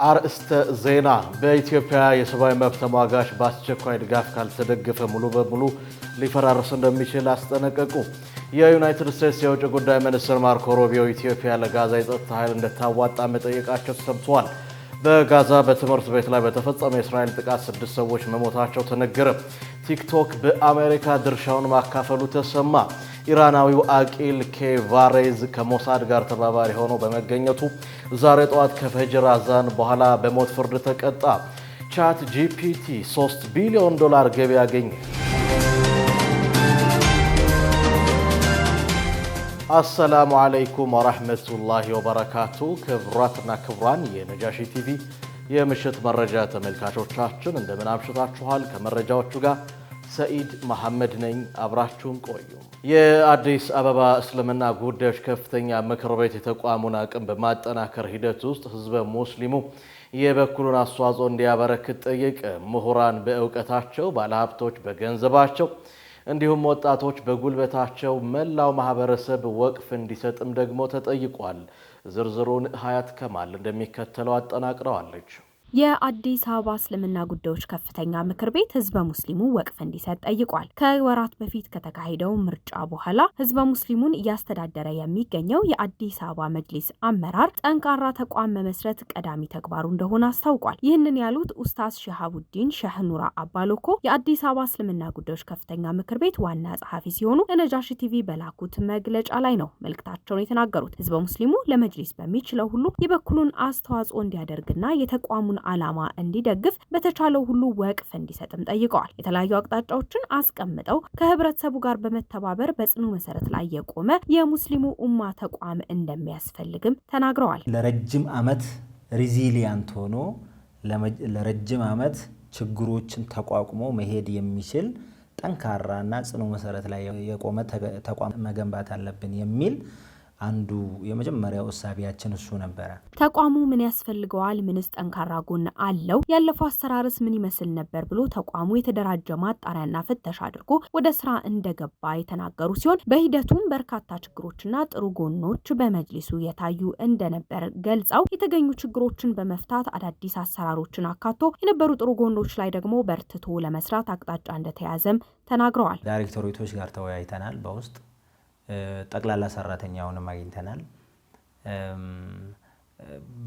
አርእስተ ዜና በኢትዮጵያ የሰብአዊ መብት ተሟጋች በአስቸኳይ ድጋፍ ካልተደገፈ ሙሉ በሙሉ ሊፈራረስ እንደሚችል አስጠነቀቁ። የዩናይትድ ስቴትስ የውጭ ጉዳይ ሚኒስትር ማርኮ ሩቢዮ ኢትዮጵያ ለጋዛ የጸጥታ ኃይል እንድታዋጣ መጠየቃቸው ተሰምቷል። በጋዛ በትምህርት ቤት ላይ በተፈጸመ የእስራኤል ጥቃት 6 ሰዎች መሞታቸው ተነገረ። ቲክቶክ በአሜሪካ ድርሻውን ማካፈሉ ተሰማ። ኢራናዊው አቂል ኬቫሬዝ ከሞሳድ ጋር ተባባሪ ሆኖ በመገኘቱ ዛሬ ጠዋት ከፈጅር አዛን በኋላ በሞት ፍርድ ተቀጣ። ቻት ጂፒቲ $3 ቢሊዮን ገቢ ያገኘ። አሰላሙ አለይኩም ወራህመቱላሂ ወበረካቱ። ክብራትና ክብራን የነጃሺ ቲቪ የምሽት መረጃ ተመልካቾቻችን እንደምን አምሽታችኋል? ከመረጃዎቹ ጋር ሰኢድ መሐመድ ነኝ። አብራችሁን ቆዩ። የአዲስ አበባ እስልምና ጉዳዮች ከፍተኛ ምክር ቤት የተቋሙን አቅም በማጠናከር ሂደት ውስጥ ህዝበ ሙስሊሙ የበኩሉን አስተዋጽኦ እንዲያበረክት ጠየቀ። ምሁራን በእውቀታቸው፣ ባለሀብቶች በገንዘባቸው እንዲሁም ወጣቶች በጉልበታቸው መላው ማህበረሰብ ወቅፍ እንዲሰጥም ደግሞ ተጠይቋል። ዝርዝሩን ሀያት ከማል እንደሚከተለው አጠናቅረዋለች። የአዲስ አበባ እስልምና ጉዳዮች ከፍተኛ ምክር ቤት ህዝበ ሙስሊሙ ወቅፍ እንዲሰጥ ጠይቋል። ከወራት በፊት ከተካሄደው ምርጫ በኋላ ህዝበ ሙስሊሙን እያስተዳደረ የሚገኘው የአዲስ አበባ መጅሊስ አመራር ጠንካራ ተቋም መመስረት ቀዳሚ ተግባሩ እንደሆነ አስታውቋል። ይህንን ያሉት ኡስታዝ ሸሃቡዲን ሸህ ኑራ አባሎኮ የአዲስ አበባ እስልምና ጉዳዮች ከፍተኛ ምክር ቤት ዋና ጸሐፊ ሲሆኑ ለነጃሺ ቲቪ በላኩት መግለጫ ላይ ነው መልእክታቸውን የተናገሩት። ህዝበ ሙስሊሙ ለመጅሊስ በሚችለው ሁሉ የበኩሉን አስተዋጽኦ እንዲያደርግና የተቋሙን ዓላማ እንዲደግፍ በተቻለው ሁሉ ወቅፍ እንዲሰጥም ጠይቀዋል። የተለያዩ አቅጣጫዎችን አስቀምጠው ከህብረተሰቡ ጋር በመተባበር በጽኑ መሰረት ላይ የቆመ የሙስሊሙ ኡማ ተቋም እንደሚያስፈልግም ተናግረዋል። ለረጅም ዓመት ሪዚሊያንት ሆኖ ለረጅም ዓመት ችግሮችን ተቋቁሞ መሄድ የሚችል ጠንካራና ጽኑ መሰረት ላይ የቆመ ተቋም መገንባት አለብን የሚል አንዱ የመጀመሪያው እሳቢያችን እሱ ነበረ። ተቋሙ ምን ያስፈልገዋል? ምንስ ጠንካራ ጎን አለው? ያለፈው አሰራርስ ምን ይመስል ነበር ብሎ ተቋሙ የተደራጀ ማጣሪያና ፍተሻ አድርጎ ወደ ስራ እንደገባ የተናገሩ ሲሆን በሂደቱም በርካታ ችግሮችና ጥሩ ጎኖች በመጅሊሱ የታዩ እንደነበር ገልጸው የተገኙ ችግሮችን በመፍታት አዳዲስ አሰራሮችን አካቶ የነበሩ ጥሩ ጎኖች ላይ ደግሞ በርትቶ ለመስራት አቅጣጫ እንደተያዘም ተናግረዋል። ዳይሬክቶሬቶች ጋር ተወያይተናል። በውስጥ ጠቅላላ ሰራተኛውንም አግኝተናል።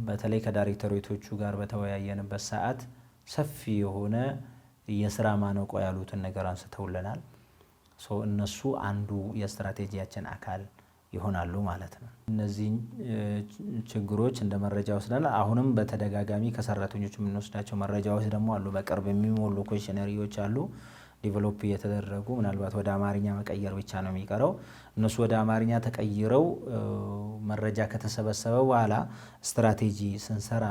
በተለይ ከዳይሬክቶሬቶቹ ጋር በተወያየንበት ሰዓት ሰፊ የሆነ የስራ ማነቆ ያሉትን ነገር አንስተውልናል። እነሱ አንዱ የስትራቴጂያችን አካል ይሆናሉ ማለት ነው። እነዚህ ችግሮች እንደ መረጃ ወስደናል። አሁንም በተደጋጋሚ ከሰራተኞች የምንወስዳቸው መረጃዎች ደግሞ አሉ። በቅርብ የሚሞሉ ኩዌሽነሪዎች አሉ ዲቨሎፕ እየተደረጉ ምናልባት ወደ አማርኛ መቀየር ብቻ ነው የሚቀረው። እነሱ ወደ አማርኛ ተቀይረው መረጃ ከተሰበሰበ በኋላ ስትራቴጂ ስንሰራ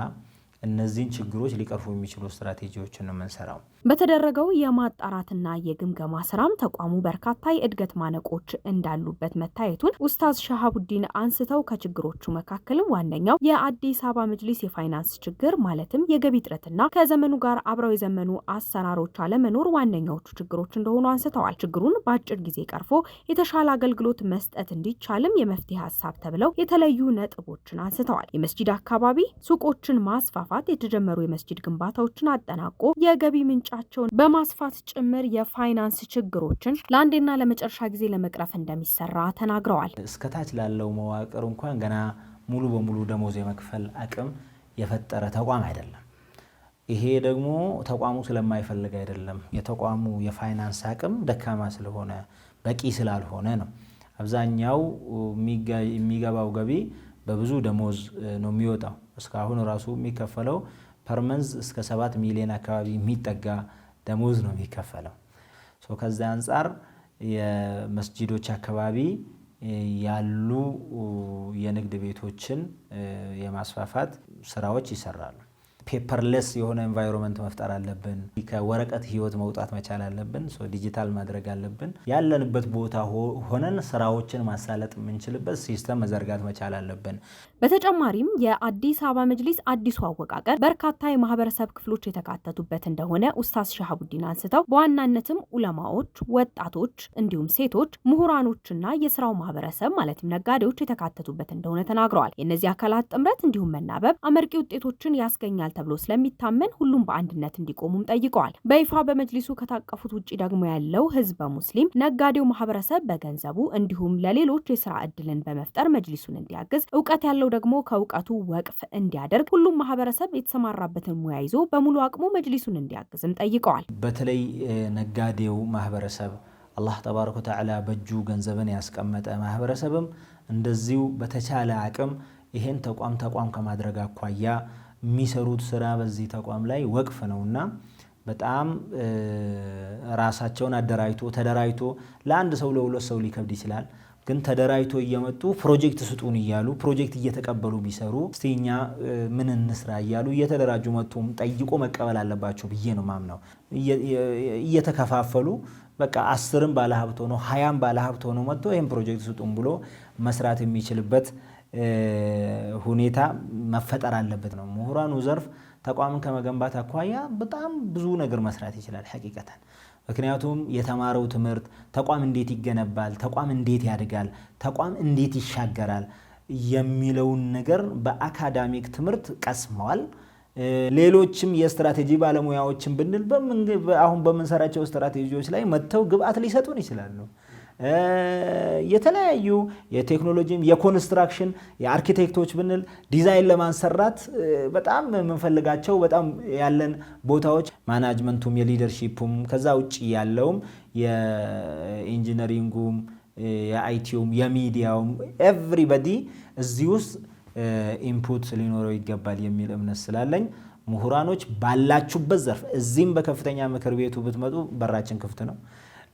እነዚህን ችግሮች ሊቀርፉ የሚችሉ ስትራቴጂዎችን ነው የምንሰራው። በተደረገው የማጣራትና የግምገማ ስራም ተቋሙ በርካታ የእድገት ማነቆች እንዳሉበት መታየቱን ኡስታዝ ሸሃቡዲን አንስተው ከችግሮቹ መካከልም ዋነኛው የአዲስ አበባ መጅሊስ የፋይናንስ ችግር ማለትም የገቢ እጥረትና ከዘመኑ ጋር አብረው የዘመኑ አሰራሮች አለመኖር ዋነኛዎቹ ችግሮች እንደሆኑ አንስተዋል። ችግሩን በአጭር ጊዜ ቀርፎ የተሻለ አገልግሎት መስጠት እንዲቻልም የመፍትሄ ሀሳብ ተብለው የተለዩ ነጥቦችን አንስተዋል። የመስጂድ አካባቢ ሱቆችን ማስፋፋት፣ የተጀመሩ የመስጂድ ግንባታዎችን አጠናቆ የገቢ ምንጫቸውን በማስፋት ጭምር የፋይናንስ ችግሮችን ለአንዴና ለመጨረሻ ጊዜ ለመቅረፍ እንደሚሰራ ተናግረዋል። እስከታች ላለው መዋቅር እንኳን ገና ሙሉ በሙሉ ደሞዝ የመክፈል አቅም የፈጠረ ተቋም አይደለም። ይሄ ደግሞ ተቋሙ ስለማይፈልግ አይደለም። የተቋሙ የፋይናንስ አቅም ደካማ ስለሆነ በቂ ስላልሆነ ነው። አብዛኛው የሚገባው ገቢ በብዙ ደሞዝ ነው የሚወጣው። እስካሁን ራሱ የሚከፈለው ፐርመንዝ እስከ 7 ሚሊዮን አካባቢ የሚጠጋ ደሞዝ ነው የሚከፈለው። ከዛ አንጻር የመስጂዶች አካባቢ ያሉ የንግድ ቤቶችን የማስፋፋት ስራዎች ይሰራሉ። ፔፐርለስ የሆነ ኤንቫይሮንመንት መፍጠር አለብን። ከወረቀት ህይወት መውጣት መቻል አለብን። ዲጂታል ማድረግ አለብን። ያለንበት ቦታ ሆነን ስራዎችን ማሳለጥ የምንችልበት ሲስተም መዘርጋት መቻል አለብን። በተጨማሪም የአዲስ አበባ መጅሊስ አዲሱ አወቃቀር በርካታ የማህበረሰብ ክፍሎች የተካተቱበት እንደሆነ ኡስታዝ ሸሃቡዲን አንስተው በዋናነትም ዑለማዎች፣ ወጣቶች እንዲሁም ሴቶች፣ ምሁራኖችና የስራው ማህበረሰብ ማለትም ነጋዴዎች የተካተቱበት እንደሆነ ተናግረዋል። የእነዚህ አካላት ጥምረት እንዲሁም መናበብ አመርቂ ውጤቶችን ያስገኛል ተብሎ ስለሚታመን ሁሉም በአንድነት እንዲቆሙም ጠይቀዋል። በይፋ በመጅሊሱ ከታቀፉት ውጪ ደግሞ ያለው ህዝበ ሙስሊም ነጋዴው ማህበረሰብ በገንዘቡ እንዲሁም ለሌሎች የስራ እድልን በመፍጠር መጅሊሱን እንዲያግዝ፣ እውቀት ያለው ደግሞ ከእውቀቱ ወቅፍ እንዲያደርግ፣ ሁሉም ማህበረሰብ የተሰማራበትን ሙያ ይዞ በሙሉ አቅሙ መጅሊሱን እንዲያግዝም ጠይቀዋል። በተለይ ነጋዴው ማህበረሰብ አላህ ተባረከ ወተዓላ በእጁ ገንዘብን ያስቀመጠ ማህበረሰብም እንደዚሁ በተቻለ አቅም ይሄን ተቋም ከማድረግ አኳያ የሚሰሩት ስራ በዚህ ተቋም ላይ ወቅፍ ነውና በጣም ራሳቸውን ተደራጅቶ ለአንድ ሰው ለሁለት ሰው ሊከብድ ይችላል። ግን ተደራጅቶ እየመጡ ፕሮጀክት ስጡን እያሉ ፕሮጀክት እየተቀበሉ ቢሰሩ እስቲኛ ምን እንስራ እያሉ እየተደራጁ መጥቶም ጠይቆ መቀበል አለባቸው ብዬ ነው ማምነው። እየተከፋፈሉ በቃ 10ም ባለሀብት ሆኖ 20ም ባለሀብት ሆኖ መጥቶ ይሄን ፕሮጀክት ስጡን ብሎ መስራት የሚችልበት ሁኔታ መፈጠር አለበት ነው። ምሁራኑ ዘርፍ ተቋምን ከመገንባት አኳያ በጣም ብዙ ነገር መስራት ይችላል ሐቂቀታን። ምክንያቱም የተማረው ትምህርት ተቋም እንዴት ይገነባል፣ ተቋም እንዴት ያድጋል፣ ተቋም እንዴት ይሻገራል የሚለውን ነገር በአካዳሚክ ትምህርት ቀስመዋል። ሌሎችም የስትራቴጂ ባለሙያዎችን ብንል አሁን በመንሰራቸው ስትራቴጂዎች ላይ መተው ግብአት ሊሰጡን ይችላሉ። የተለያዩ የቴክኖሎጂም የኮንስትራክሽን የአርኪቴክቶች ብንል ዲዛይን ለማንሰራት በጣም የምንፈልጋቸው በጣም ያለን ቦታዎች ማናጅመንቱም የሊደርሺፑም ከዛ ውጪ ያለውም የኢንጂነሪንጉም የአይቲውም የሚዲያውም ኤቭሪባዲ እዚህ ውስጥ ኢንፑት ሊኖረው ይገባል የሚል እምነት ስላለኝ ምሁራኖች ባላችሁበት ዘርፍ እዚህም በከፍተኛ ምክር ቤቱ ብትመጡ በራችን ክፍት ነው።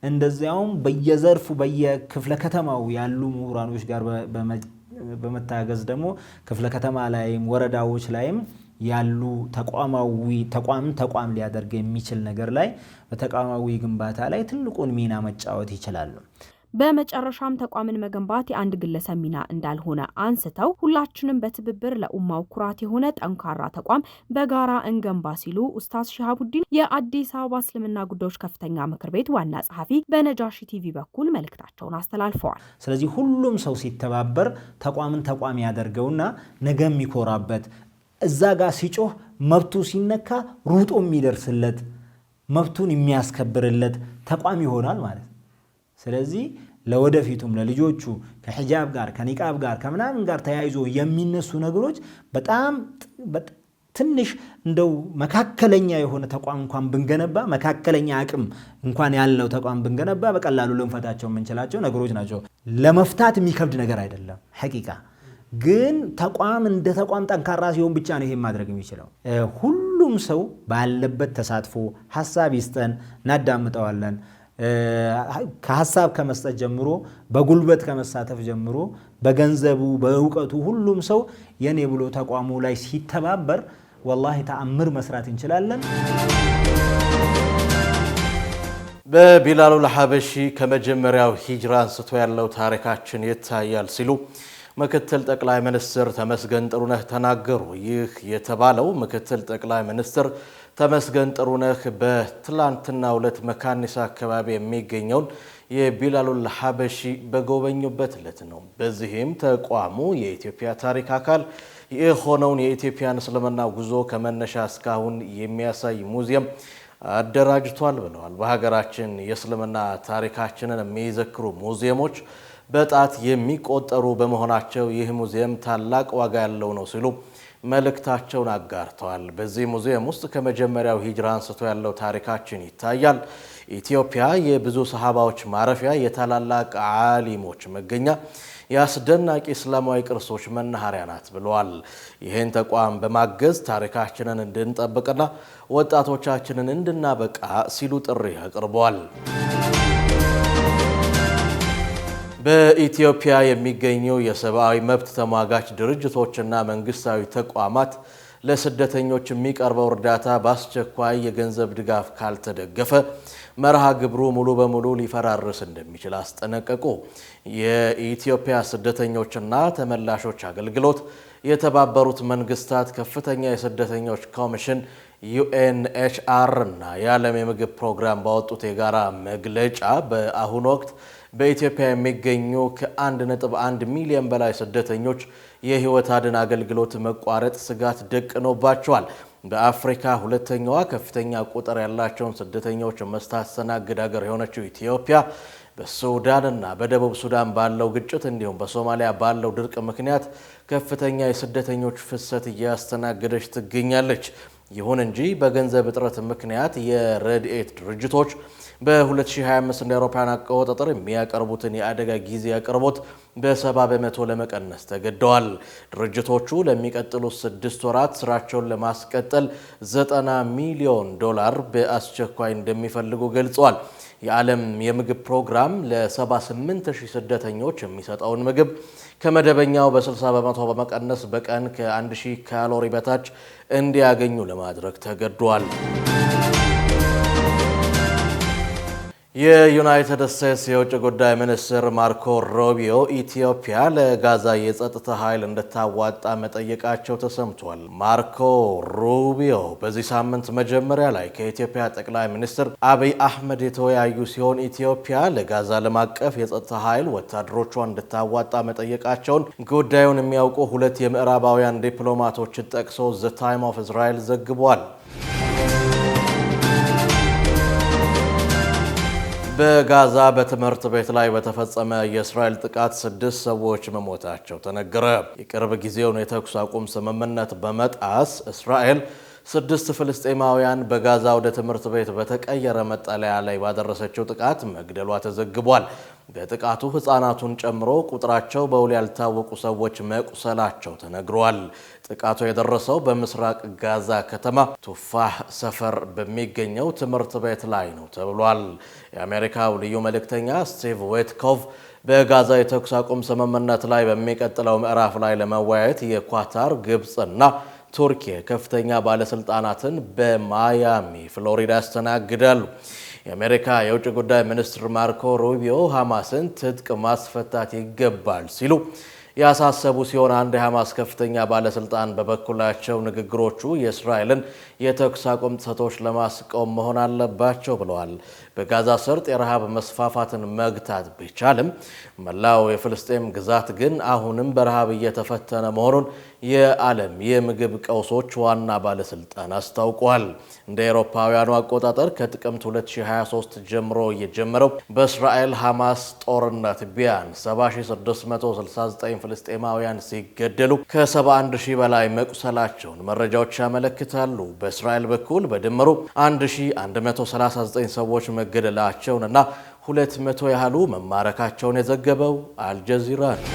እንደዚያውም በየዘርፉ በየክፍለ ከተማው ያሉ ምሁራኖች ጋር በመታገዝ ደግሞ ክፍለ ከተማ ላይም ወረዳዎች ላይም ያሉ ተቋም ሊያደርግ የሚችል ነገር ላይ በተቋማዊ ግንባታ ላይ ትልቁን ሚና መጫወት ይችላሉ። በመጨረሻም ተቋምን መገንባት የአንድ ግለሰብ ሚና እንዳልሆነ አንስተው ሁላችንም በትብብር ለኡማው ኩራት የሆነ ጠንካራ ተቋም በጋራ እንገንባ ሲሉ ኡስታዝ ሺሃቡዲን የአዲስ አበባ እስልምና ጉዳዮች ከፍተኛ ምክር ቤት ዋና ጸሐፊ በነጃሺ ቲቪ በኩል መልእክታቸውን አስተላልፈዋል። ስለዚህ ሁሉም ሰው ሲተባበር ተቋም ያደርገውና ነገ የሚኮራበት እዛ ጋር ሲጮህ መብቱ ሲነካ ሩጦ የሚደርስለት መብቱን የሚያስከብርለት ተቋም ይሆናል ማለት ነው። ስለዚህ ለወደፊቱም ለልጆቹ ከሂጃብ ጋር ከኒቃብ ጋር ከምናምን ጋር ተያይዞ የሚነሱ ነገሮች በጣም ትንሽ እንደው መካከለኛ የሆነ ተቋም እንኳን ብንገነባ መካከለኛ አቅም እንኳን ያለው ተቋም ብንገነባ በቀላሉ ልንፈታቸው የምንችላቸው ነገሮች ናቸው። ለመፍታት የሚከብድ ነገር አይደለም ሐቂቃ። ግን ተቋም እንደ ተቋም ጠንካራ ሲሆን ብቻ ነው ይሄን ማድረግ የሚችለው። ሁሉም ሰው ባለበት ተሳትፎ ሐሳብ ይስጠን፣ እናዳምጠዋለን። ከሐሳብ ከመስጠት ጀምሮ በጉልበት ከመሳተፍ ጀምሮ በገንዘቡ በእውቀቱ ሁሉም ሰው የኔ ብሎ ተቋሙ ላይ ሲተባበር ወላሂ ተአምር መስራት እንችላለን። በቢላሉል ሐበሺ ከመጀመሪያው ሂጅራ አንስቶ ያለው ታሪካችን ይታያል ሲሉ ምክትል ጠቅላይ ሚኒስትር ተመስገን ጥሩነህ ተናገሩ። ይህ የተባለው ምክትል ጠቅላይ ሚኒስትር ተመስገን ጥሩነህ በትላንትናው ዕለት መካኒሳ አካባቢ የሚገኘውን የቢላሉል ሐበሺ በጎበኙበት ዕለት ነው። በዚህም ተቋሙ የኢትዮጵያ ታሪክ አካል የሆነውን የኢትዮጵያን እስልምና ጉዞ ከመነሻ እስካሁን የሚያሳይ ሙዚየም አደራጅቷል ብለዋል። በሀገራችን የእስልምና ታሪካችንን የሚዘክሩ ሙዚየሞች በጣት የሚቆጠሩ በመሆናቸው ይህ ሙዚየም ታላቅ ዋጋ ያለው ነው ሲሉ መልእክታቸውን አጋርተዋል። በዚህ ሙዚየም ውስጥ ከመጀመሪያው ሂጅራ አንስቶ ያለው ታሪካችን ይታያል። ኢትዮጵያ የብዙ ሰሃባዎች ማረፊያ፣ የታላላቅ ዓሊሞች መገኛ፣ የአስደናቂ እስላማዊ ቅርሶች መናኸሪያ ናት ብለዋል። ይህን ተቋም በማገዝ ታሪካችንን እንድንጠብቅና ወጣቶቻችንን እንድናበቃ ሲሉ ጥሪ አቅርበዋል። በኢትዮጵያ የሚገኙ የሰብአዊ መብት ተሟጋች ድርጅቶችና መንግስታዊ ተቋማት ለስደተኞች የሚቀርበው እርዳታ በአስቸኳይ የገንዘብ ድጋፍ ካልተደገፈ መርሃ ግብሩ ሙሉ በሙሉ ሊፈራርስ እንደሚችል አስጠነቀቁ። የኢትዮጵያ ስደተኞችና ተመላሾች አገልግሎት፣ የተባበሩት መንግስታት ከፍተኛ የስደተኞች ኮሚሽን ዩኤንኤችሲአር እና የዓለም የምግብ ፕሮግራም ባወጡት የጋራ መግለጫ በአሁኑ ወቅት በኢትዮጵያ የሚገኙ ከ1.1 ሚሊዮን በላይ ስደተኞች የህይወት አድን አገልግሎት መቋረጥ ስጋት ደቅኖባቸዋል። በአፍሪካ ሁለተኛዋ ከፍተኛ ቁጥር ያላቸውን ስደተኞች መስታስተናግድ ሀገር የሆነችው ኢትዮጵያ በሱዳንና በደቡብ ሱዳን ባለው ግጭት እንዲሁም በሶማሊያ ባለው ድርቅ ምክንያት ከፍተኛ የስደተኞች ፍሰት እያስተናገደች ትገኛለች። ይሁን እንጂ በገንዘብ እጥረት ምክንያት የረድኤት ድርጅቶች በ2025 እንደ አውሮፓውያን አቆጣጠር የሚያቀርቡትን የአደጋ ጊዜ አቅርቦት በ70% ለመቀነስ ተገደዋል። ድርጅቶቹ ለሚቀጥሉት 6 ወራት ስራቸውን ለማስቀጠል $90 ሚሊዮን በአስቸኳይ እንደሚፈልጉ ገልጸዋል። የዓለም የምግብ ፕሮግራም ለ78,000 ስደተኞች የሚሰጠውን ምግብ ከመደበኛው በ60% በመቀነስ በቀን ከ1000 ካሎሪ በታች እንዲያገኙ ለማድረግ ተገዷል። የዩናይትድ ስቴትስ የውጭ ጉዳይ ሚኒስትር ማርኮ ሩቢዮ ኢትዮጵያ ለጋዛ የጸጥታ ኃይል እንድታዋጣ መጠየቃቸው ተሰምቷል። ማርኮ ሩቢዮ በዚህ ሳምንት መጀመሪያ ላይ ከኢትዮጵያ ጠቅላይ ሚኒስትር አብይ አህመድ የተወያዩ ሲሆን ኢትዮጵያ ለጋዛ ዓለም አቀፍ የጸጥታ ኃይል ወታደሮቿን እንድታዋጣ መጠየቃቸውን ጉዳዩን የሚያውቁ 2 የምዕራባውያን ዲፕሎማቶችን ጠቅሶ ዘ ታይም ኦፍ እስራኤል ዘግቧል። በጋዛ በትምህርት ቤት ላይ በተፈጸመ የእስራኤል ጥቃት 6 ሰዎች መሞታቸው ተነገረ። የቅርብ ጊዜውን የተኩስ አቁም ስምምነት በመጣስ እስራኤል 6 ፍልስጤማውያን በጋዛ ወደ ትምህርት ቤት በተቀየረ መጠለያ ላይ ባደረሰችው ጥቃት መግደሏ ተዘግቧል። በጥቃቱ ሕፃናቱን ጨምሮ ቁጥራቸው በውል ያልታወቁ ሰዎች መቁሰላቸው ተነግሯል። ጥቃቱ የደረሰው በምስራቅ ጋዛ ከተማ ቱፋህ ሰፈር በሚገኘው ትምህርት ቤት ላይ ነው ተብሏል። የአሜሪካው ልዩ መልእክተኛ ስቲቭ ዊትኮቭ በጋዛ የተኩስ አቁም ስምምነት ላይ በሚቀጥለው ምዕራፍ ላይ ለመወያየት የኳታር፣ ግብፅና ቱርኪ ከፍተኛ ባለስልጣናትን በማያሚ ፍሎሪዳ ያስተናግዳሉ። የአሜሪካ የውጭ ጉዳይ ሚኒስትር ማርኮ ሩቢዮ ሐማስን ትጥቅ ማስፈታት ይገባል ሲሉ ያሳሰቡ ሲሆን አንድ የሐማስ ከፍተኛ ባለስልጣን በበኩላቸው ንግግሮቹ የእስራኤልን የተኩስ አቁም ጥሰቶች ለማስቆም መሆን አለባቸው ብለዋል። በጋዛ ሰርጥ የረሃብ መስፋፋትን መግታት ቢቻልም መላው የፍልስጤም ግዛት ግን አሁንም በረሃብ እየተፈተነ መሆኑን የዓለም የምግብ ቀውሶች ዋና ባለስልጣን አስታውቋል። እንደ አውሮፓውያኑ አቆጣጠር ከጥቅምት 2023 ጀምሮ የጀመረው በእስራኤል ሐማስ ጦርነት ቢያንስ 7669 ፍልስጤማውያን ሲገደሉ ከ71000 በላይ መቁሰላቸውን መረጃዎች ያመለክታሉ። በእስራኤል በኩል በድምሩ 1139 ሰዎች መገደላቸውንና 200 ያህሉ መማረካቸውን የዘገበው አልጀዚራ ነው።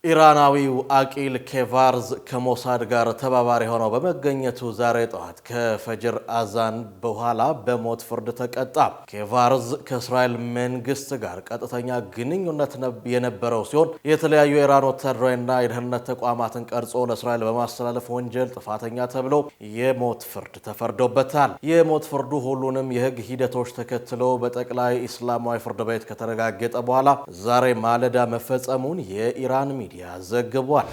ኢራናዊው አቂል ኬቫርዝ ከሞሳድ ጋር ተባባሪ ሆነው በመገኘቱ ዛሬ ጠዋት ከፈጅር አዛን በኋላ በሞት ፍርድ ተቀጣ። ኬቫርዝ ከእስራኤል መንግስት ጋር ቀጥተኛ ግንኙነት የነበረው ሲሆን የተለያዩ የኢራን ወታደራዊና የደህንነት ተቋማትን ቀርጾ ለእስራኤል በማስተላለፍ ወንጀል ጥፋተኛ ተብሎ የሞት ፍርድ ተፈርዶበታል። የሞት ፍርዱ ሁሉንም የህግ ሂደቶች ተከትሎ በጠቅላይ ኢስላማዊ ፍርድ ቤት ከተረጋገጠ በኋላ ዛሬ ማለዳ መፈጸሙን የኢራን ሚዲያ ዘግቧል።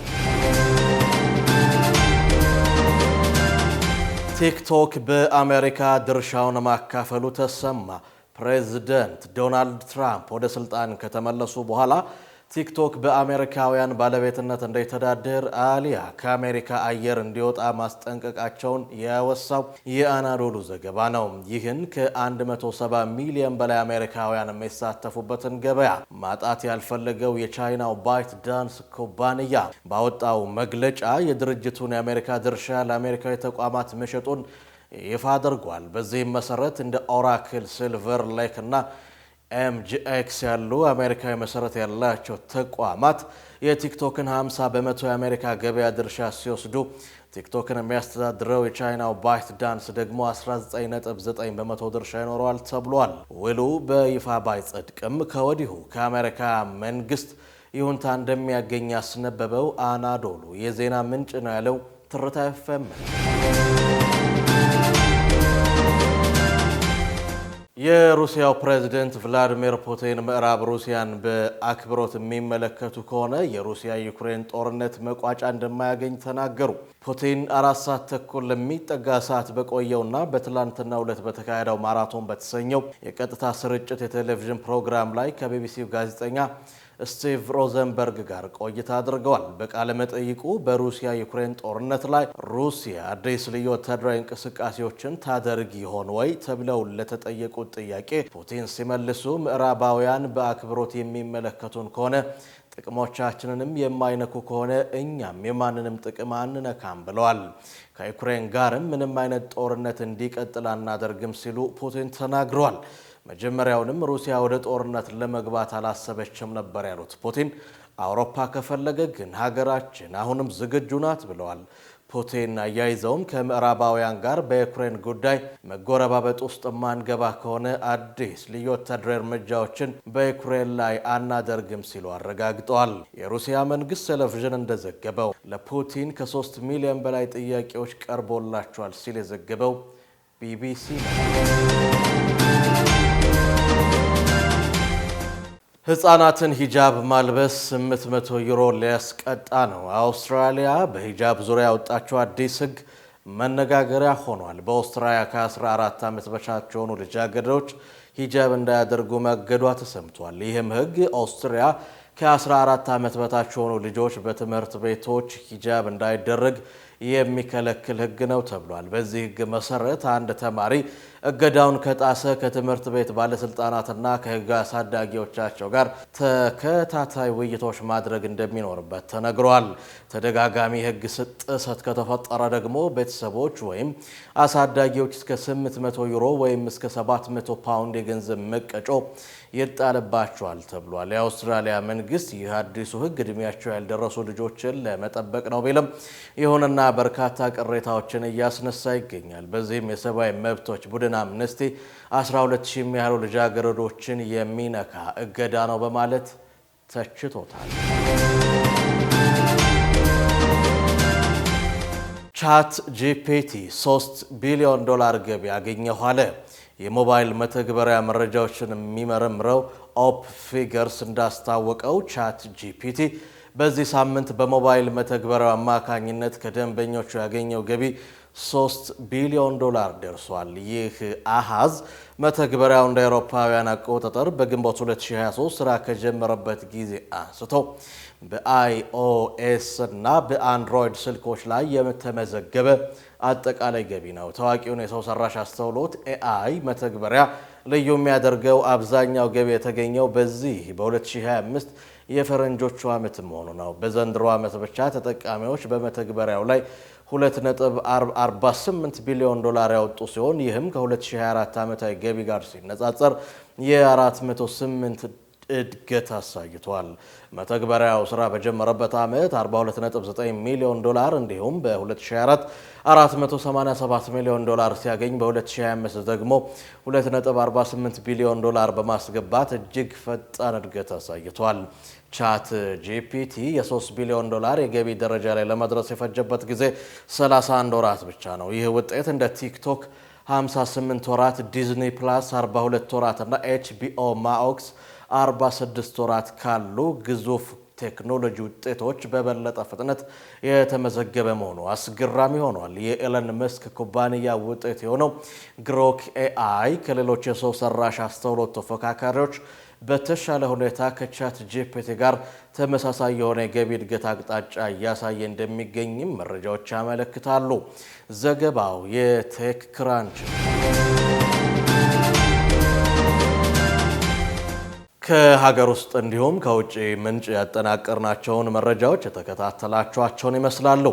ቲክቶክ በአሜሪካ ድርሻውን ማካፈሉ ተሰማ። ፕሬዚደንት ዶናልድ ትራምፕ ወደ ስልጣን ከተመለሱ በኋላ ቲክቶክ በአሜሪካውያን ባለቤትነት እንዳይተዳደር አሊያ ከአሜሪካ አየር እንዲወጣ ማስጠንቀቃቸውን ያወሳው የአናዶሉ ዘገባ ነው። ይህን ከ170 ሚሊዮን በላይ አሜሪካውያን የሚሳተፉበትን ገበያ ማጣት ያልፈለገው የቻይናው ባይት ዳንስ ኩባንያ ባወጣው መግለጫ የድርጅቱን የአሜሪካ ድርሻ ለአሜሪካዊ ተቋማት መሸጡን ይፋ አድርጓል። በዚህም መሰረት እንደ ኦራክል፣ ሲልቨር ሌክ እና ኤምጂኤክስ ያሉ አሜሪካዊ መሰረት ያላቸው ተቋማት የቲክቶክን 50% የአሜሪካ ገበያ ድርሻ ሲወስዱ ቲክቶክን የሚያስተዳድረው የቻይናው ባይት ዳንስ ደግሞ 19.9% ድርሻ ይኖረዋል ተብሏል። ውሉ በይፋ ባይጸድቅም ከወዲሁ ከአሜሪካ መንግስት ይሁንታ እንደሚያገኝ ያስነበበው አናዶሉ የዜና ምንጭ ነው ያለው ትርታ ኤፍኤም። የሩሲያው ፕሬዝዳንት ቭላዲሚር ፑቲን ምዕራብ ሩሲያን በአክብሮት የሚመለከቱ ከሆነ የሩሲያ ዩክሬን ጦርነት መቋጫ እንደማያገኝ ተናገሩ። ፑቲን 4 ሰዓት ተኩል ለሚጠጋ ሰዓት በቆየውና በትላንትናው ዕለት በተካሄደው ማራቶን በተሰኘው የቀጥታ ስርጭት የቴሌቪዥን ፕሮግራም ላይ ከቢቢሲው ጋዜጠኛ ስቲቭ ሮዘንበርግ ጋር ቆይታ አድርገዋል። በቃለ መጠይቁ በሩሲያ ዩክሬን ጦርነት ላይ ሩሲያ አዲስ ልዩ ወታደራዊ እንቅስቃሴዎችን ታደርግ ይሆን ወይ ተብለው ለተጠየቁት ጥያቄ ፑቲን ሲመልሱ ምዕራባውያን በአክብሮት የሚመለከቱን ከሆነ ጥቅሞቻችንንም የማይነኩ ከሆነ እኛም የማንንም ጥቅም አንነካም ብለዋል። ከዩክሬን ጋርም ምንም አይነት ጦርነት እንዲቀጥል አናደርግም ሲሉ ፑቲን ተናግረዋል። መጀመሪያውንም ሩሲያ ወደ ጦርነት ለመግባት አላሰበችም ነበር ያሉት ፑቲን አውሮፓ ከፈለገ ግን ሀገራችን አሁንም ዝግጁ ናት ብለዋል። ፑቲን አያይዘውም ከምዕራባውያን ጋር በዩክሬን ጉዳይ መጎረባበጥ ውስጥ ማንገባ ከሆነ አዲስ ልዩ ወታደራዊ እርምጃዎችን በዩክሬን ላይ አናደርግም ሲሉ አረጋግጠዋል። የሩሲያ መንግስት ቴሌቪዥን እንደዘገበው ለፑቲን ከ3 ሚሊዮን በላይ ጥያቄዎች ቀርቦላቸዋል ሲል የዘገበው ቢቢሲ ነው። ህፃናትን ሂጃብ ማልበስ 800 ዩሮ ሊያስቀጣ ነው። አውስትራሊያ በሂጃብ ዙሪያ ያወጣችው አዲስ ህግ መነጋገሪያ ሆኗል። በአውስትራሊያ ከ14 ዓመት በታች የሆኑ ልጃገረዶች ሂጃብ እንዳያደርጉ መገዷ ተሰምቷል። ይህም ህግ አውስትራሊያ ከ14 ዓመት በታች የሆኑ ልጆች በትምህርት ቤቶች ሂጃብ እንዳይደረግ የሚከለክል ህግ ነው ተብሏል። በዚህ ህግ መሰረት አንድ ተማሪ እገዳውን ከጣሰ ከትምህርት ቤት ባለስልጣናትና ከህግ አሳዳጊዎቻቸው ጋር ተከታታይ ውይይቶች ማድረግ እንደሚኖርበት ተነግሯል። ተደጋጋሚ ህግ ጥሰት ከተፈጠረ ደግሞ ቤተሰቦች ወይም አሳዳጊዎች እስከ 800 ዩሮ ወይም እስከ 700 ፓውንድ የገንዘብ መቀጮ ይጣልባቸዋል ተብሏል። የአውስትራሊያ መንግስት ይህ አዲሱ ህግ እድሜያቸው ያልደረሱ ልጆችን ለመጠበቅ ነው ቢልም ይሁንና በርካታ ቅሬታዎችን እያስነሳ ይገኛል። በዚህም የሰብአዊ መብቶች ቡድን አምነስቲ 12000 የሚያህሉ ልጃገረዶችን የሚነካ እገዳ ነው በማለት ተችቶታል። ቻት ጂፒቲ $3 ቢሊዮን ገቢ ያገኘው አለ። የሞባይል መተግበሪያ መረጃዎችን የሚመረምረው ኦፕ ፊገርስ እንዳስታወቀው ቻት ጂፒቲ በዚህ ሳምንት በሞባይል መተግበሪያው አማካኝነት ከደንበኞቹ ያገኘው ገቢ $3 ቢሊዮን ደርሷል። ይህ አሃዝ መተግበሪያው እንደ አውሮፓውያን አቆጣጠር በግንቦት 2023 ስራ ከጀመረበት ጊዜ አንስቶ በአይኦኤስ እና በአንድሮይድ ስልኮች ላይ የተመዘገበ አጠቃላይ ገቢ ነው። ታዋቂውን የሰው ሰራሽ አስተውሎት ኤአይ መተግበሪያ ልዩ የሚያደርገው አብዛኛው ገቢ የተገኘው በዚህ በ2025 የፈረንጆቹ ዓመት መሆኑ ነው። በዘንድሮ ዓመት ብቻ ተጠቃሚዎች በመተግበሪያው ላይ $2.48 ቢሊዮን ያወጡ ሲሆን ይህም ከ2024 ዓመታዊ ገቢ ጋር ሲነጻጸር የ408 እድገት አሳይቷል። መተግበሪያው ስራ በጀመረበት ዓመት $42.9 ሚሊዮን እንዲሁም በ2024 $487 ሚሊዮን ሲያገኝ በ2025 ደግሞ $2.48 ቢሊዮን በማስገባት እጅግ ፈጣን እድገት አሳይቷል። ቻት ጂፒቲ የ$3 ቢሊዮን የገቢ ደረጃ ላይ ለመድረስ የፈጀበት ጊዜ 31 ወራት ብቻ ነው። ይህ ውጤት እንደ ቲክቶክ 58 ወራት፣ ዲዝኒ ፕላስ 42 ወራት እና ኤችቢኦ ማክስ 46 ወራት ካሉ ግዙፍ ቴክኖሎጂ ውጤቶች በበለጠ ፍጥነት የተመዘገበ መሆኑ አስገራሚ ሆኗል። የኤለን መስክ ኩባንያ ውጤት የሆነው ግሮክ ኤአይ ከሌሎች የሰው ሰራሽ አስተውሎት ተፎካካሪዎች በተሻለ ሁኔታ ከቻት ጂፒቲ ጋር ተመሳሳይ የሆነ የገቢ እድገት አቅጣጫ እያሳየ እንደሚገኝም መረጃዎች ያመለክታሉ። ዘገባው የቴክ ክራንች። ከሀገር ውስጥ እንዲሁም ከውጭ ምንጭ ያጠናቀርናቸውን መረጃዎች የተከታተላችኋቸውን ይመስላሉ።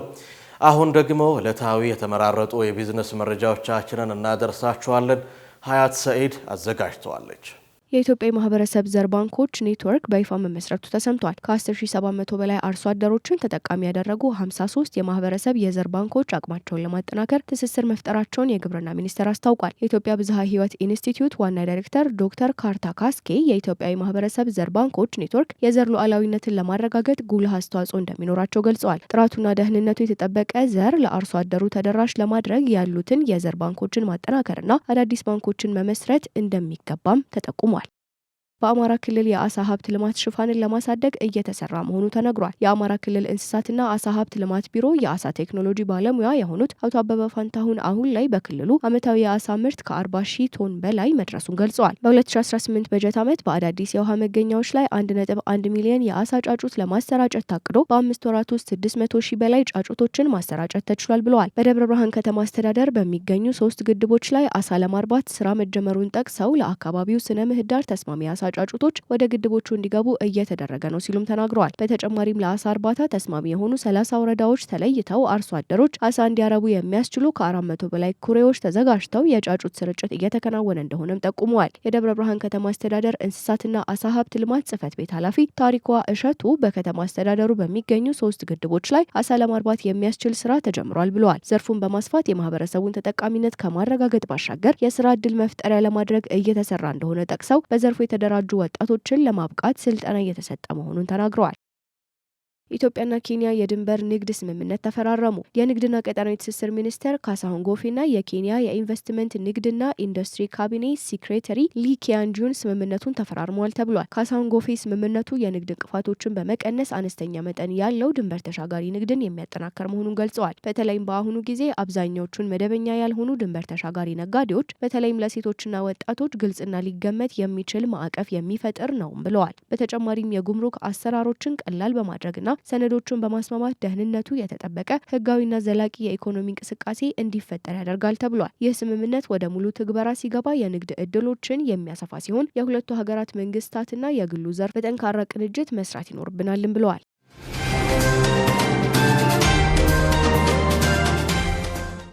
አሁን ደግሞ ዕለታዊ የተመራረጡ የቢዝነስ መረጃዎቻችንን እናደርሳችኋለን። ሀያት ሰኢድ አዘጋጅተዋለች። የኢትዮጵያ የማህበረሰብ ዘር ባንኮች ኔትወርክ በይፋ መመስረቱ ተሰምቷል። ከ10700 በላይ አርሶ አደሮችን ተጠቃሚ ያደረጉ 53 የማህበረሰብ የዘር ባንኮች አቅማቸውን ለማጠናከር ትስስር መፍጠራቸውን የግብርና ሚኒስቴር አስታውቋል። የኢትዮጵያ ብዝሃ ሕይወት ኢንስቲትዩት ዋና ዳይሬክተር ዶክተር ካርታ ካስኬ የኢትዮጵያ የማህበረሰብ ዘር ባንኮች ኔትወርክ የዘር ሉዓላዊነትን ለማረጋገጥ ጉልህ አስተዋጽኦ እንደሚኖራቸው ገልጸዋል። ጥራቱና ደህንነቱ የተጠበቀ ዘር ለአርሶ አደሩ ተደራሽ ለማድረግ ያሉትን የዘር ባንኮችን ማጠናከርና አዳዲስ ባንኮችን መመስረት እንደሚገባም ተጠቁሟል። በአማራ ክልል የአሳ ሀብት ልማት ሽፋንን ለማሳደግ እየተሰራ መሆኑ ተነግሯል። የአማራ ክልል እንስሳትና አሳ ሀብት ልማት ቢሮ የአሳ ቴክኖሎጂ ባለሙያ የሆኑት አቶ አበበ ፋንታሁን አሁን ላይ በክልሉ ዓመታዊ የአሳ ምርት ከ40,000 ቶን በላይ መድረሱን ገልጸዋል። በ2018 በጀት ዓመት በአዳዲስ የውሃ መገኛዎች ላይ 1.1 ሚሊዮን የአሳ ጫጩት ለማሰራጨት ታቅዶ በ5 ወራት ውስጥ 600,000 በላይ ጫጩቶችን ማሰራጨት ተችሏል ብለዋል። በደብረ ብርሃን ከተማ አስተዳደር በሚገኙ 3 ግድቦች ላይ አሳ ለማርባት ስራ መጀመሩን ጠቅሰው ለአካባቢው ስነ ምህዳር ተስማሚ የአሳ ጫጩቶች ወደ ግድቦቹ እንዲገቡ እየተደረገ ነው ሲሉም ተናግረዋል። በተጨማሪም ለአሳ እርባታ ተስማሚ የሆኑ 30 ወረዳዎች ተለይተው አርሶ አደሮች አሳ እንዲያረቡ የሚያስችሉ ከ400 በላይ ኩሬዎች ተዘጋጅተው የጫጩት ስርጭት እየተከናወነ እንደሆነም ጠቁመዋል። የደብረ ብርሃን ከተማ አስተዳደር እንስሳትና አሳ ሀብት ልማት ጽሕፈት ቤት ኃላፊ ታሪኳ እሸቱ በከተማ አስተዳደሩ በሚገኙ 3 ግድቦች ላይ አሳ ለማርባት የሚያስችል ስራ ተጀምሯል ብለዋል። ዘርፉን በማስፋት የማህበረሰቡን ተጠቃሚነት ከማረጋገጥ ባሻገር የስራ ዕድል መፍጠሪያ ለማድረግ እየተሰራ እንደሆነ ጠቅሰው በዘርፉ የተደራጁ ወጣቶችን ለማብቃት ስልጠና እየተሰጠ መሆኑን ተናግረዋል። ኢትዮጵያና ኬንያ የድንበር ንግድ ስምምነት ተፈራረሙ። የንግድና ቀጠናዊ ትስስር ሚኒስትር ካሳሁን ጎፌና የኬንያ የኢንቨስትመንት ንግድና ኢንዱስትሪ ካቢኔ ሴክሬታሪ ሊ ኪያንጁን ስምምነቱን ተፈራርመዋል ተብሏል። ካሳሁን ጎፌ ስምምነቱ የንግድ እንቅፋቶችን በመቀነስ አነስተኛ መጠን ያለው ድንበር ተሻጋሪ ንግድን የሚያጠናክር መሆኑን ገልጸዋል። በተለይም በአሁኑ ጊዜ አብዛኛዎቹን መደበኛ ያልሆኑ ድንበር ተሻጋሪ ነጋዴዎች በተለይም ለሴቶችና ወጣቶች ግልጽና ሊገመት የሚችል ማዕቀፍ የሚፈጥር ነው ብለዋል። በተጨማሪም የጉምሩክ አሰራሮችን ቀላል በማድረግና ሰነዶቹን በማስማማት ደህንነቱ የተጠበቀ ህጋዊና ዘላቂ የኢኮኖሚ እንቅስቃሴ እንዲፈጠር ያደርጋል ተብሏል። ይህ ስምምነት ወደ ሙሉ ትግበራ ሲገባ የንግድ እድሎችን የሚያሰፋ ሲሆን የሁለቱ ሀገራት መንግስታትና የግሉ ዘርፍ በጠንካራ ቅንጅት መስራት ይኖርብናልም ብለዋል።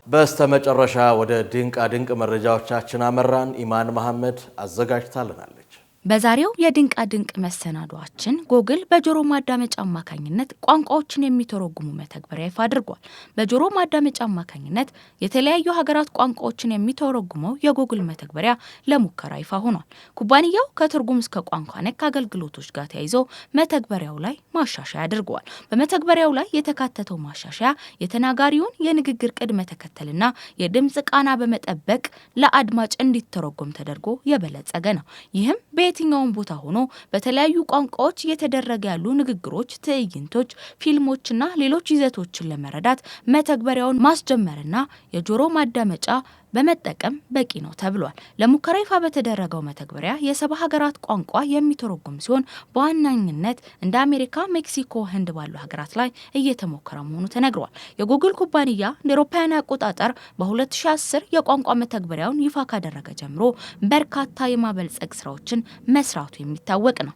በስተመጨረሻ ወደ ድንቃ ድንቅ መረጃዎቻችን አመራን። ኢማን መሐመድ አዘጋጅታልናለች። በዛሬው የድንቃ ድንቅ መሰናዷችን ጎግል በጆሮ ማዳመጫ አማካኝነት ቋንቋዎችን የሚተረጉሙ መተግበሪያ ይፋ አድርጓል። በጆሮ ማዳመጫ አማካኝነት የተለያዩ ሀገራት ቋንቋዎችን የሚተረጉመው የጎግል መተግበሪያ ለሙከራ ይፋ ሆኗል። ኩባንያው ከትርጉም እስከ ቋንቋ ነክ አገልግሎቶች ጋር ተያይዞ መተግበሪያው ላይ ማሻሻያ አድርጓል። በመተግበሪያው ላይ የተካተተው ማሻሻያ የተናጋሪውን የንግግር ቅድመ ተከተልና የድምጽ ቃና በመጠበቅ ለአድማጭ እንዲተረጎም ተደርጎ የበለጸገ ነው። ይህም በየትኛውም ቦታ ሆኖ በተለያዩ ቋንቋዎች እየተደረገ ያሉ ንግግሮች፣ ትዕይንቶች፣ ፊልሞችና ሌሎች ይዘቶችን ለመረዳት መተግበሪያውን ማስጀመርና የጆሮ ማዳመጫ በመጠቀም በቂ ነው ተብሏል። ለሙከራ ይፋ በተደረገው መተግበሪያ የ70 ሀገራት ቋንቋ የሚተረጉም ሲሆን በዋናኝነት እንደ አሜሪካ፣ ሜክሲኮ፣ ህንድ ባሉ ሀገራት ላይ እየተሞከረ መሆኑ ተነግሯል። የጉግል ኩባንያ እንደ አውሮፓውያን አቆጣጠር በ2010 የቋንቋ መተግበሪያውን ይፋ ካደረገ ጀምሮ በርካታ የማበልጸግ ስራዎችን መስራቱ የሚታወቅ ነው።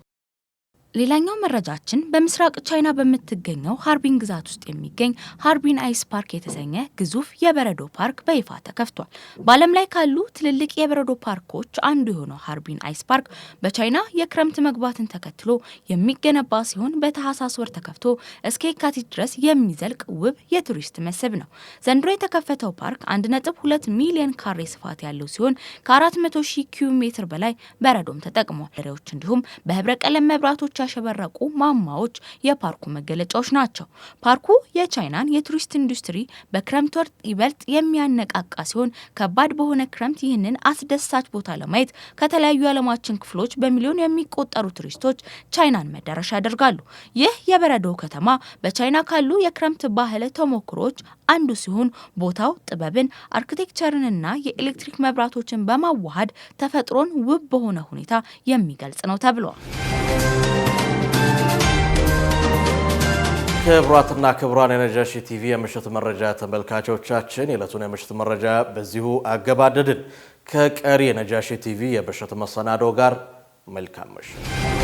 ሌላኛው መረጃችን በምስራቅ ቻይና በምትገኘው ሃርቢን ግዛት ውስጥ የሚገኝ ሃርቢን አይስ ፓርክ የተሰኘ ግዙፍ የበረዶ ፓርክ በይፋ ተከፍቷል። በዓለም ላይ ካሉ ትልልቅ የበረዶ ፓርኮች አንዱ የሆነው ሃርቢን አይስ ፓርክ በቻይና የክረምት መግባትን ተከትሎ የሚገነባ ሲሆን በታህሳስ ወር ተከፍቶ እስከ የካቲት ድረስ የሚዘልቅ ውብ የቱሪስት መስህብ ነው። ዘንድሮ የተከፈተው ፓርክ 1.2 ሚሊዮን ካሬ ስፋት ያለው ሲሆን ከ400,000 ኪሎ ሜትር በላይ በረዶም ተጠቅሟል። ሬዎች እንዲሁም በህብረ ቀለም መብራቶች ያሸበረቁ ማማዎች የፓርኩ መገለጫዎች ናቸው። ፓርኩ የቻይናን የቱሪስት ኢንዱስትሪ በክረምት ወር ይበልጥ የሚያነቃቃ ሲሆን ከባድ በሆነ ክረምት ይህንን አስደሳች ቦታ ለማየት ከተለያዩ የዓለማችን ክፍሎች በሚሊዮን የሚቆጠሩ ቱሪስቶች ቻይናን መዳረሻ ያደርጋሉ። ይህ የበረዶ ከተማ በቻይና ካሉ የክረምት ባህል ተሞክሮች አንዱ ሲሆን ቦታው ጥበብን፣ አርኪቴክቸርንና የኤሌክትሪክ መብራቶችን በማዋሃድ ተፈጥሮን ውብ በሆነ ሁኔታ የሚገልጽ ነው ተብሏል። ክቡራትና ክቡራን የነጃሺ ቲቪ የምሽት መረጃ ተመልካቾቻችን የዕለቱን የምሽት መረጃ በዚሁ አገባደድን። ከቀሪ የነጃሺ ቲቪ የምሽት መሰናዶ ጋር መልካም ምሽት።